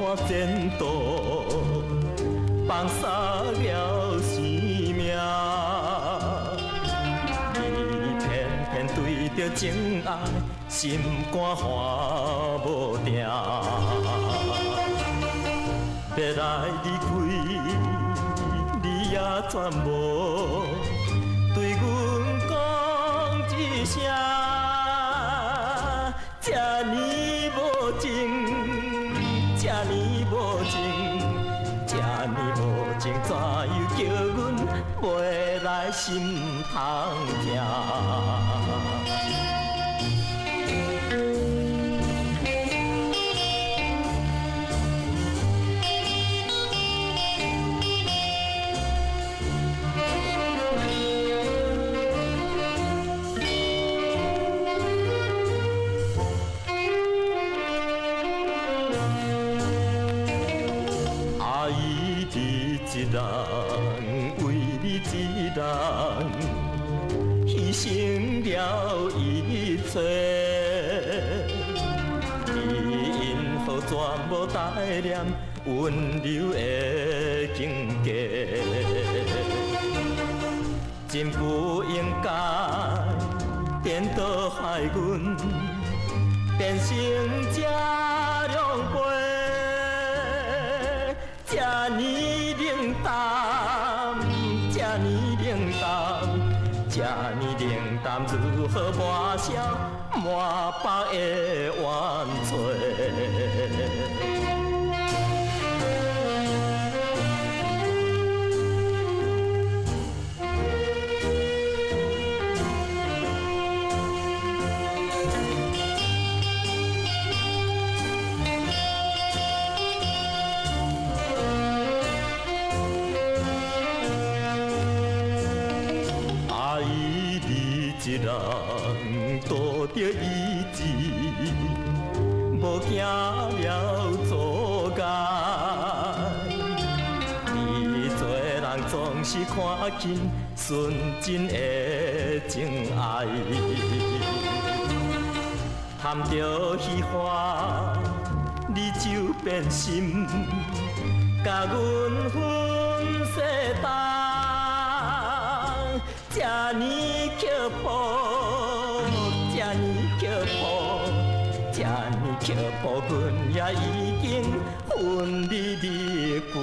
看前途，放洒了生命。你偏偏对着情爱，心肝花无定。要来离开，你也全无对阮讲一声，这呢无情，这呢无情，这呢无情，怎又叫阮袂来心通疼？一人为你一人，牺牲了一切，你因何全无带念温柔的境界？真不应该颠倒害阮，变成这样悲。这呢冷淡，这呢冷淡，这呢冷淡，如何抹消满腹的冤罪？一人渡着意志，无惊了阻碍。你做人总是看紧纯真的情爱，谈着虚华，你就变心，甲阮分世担。这呢刻薄，这呢刻薄，这呢刻薄，阮也已经分离你骨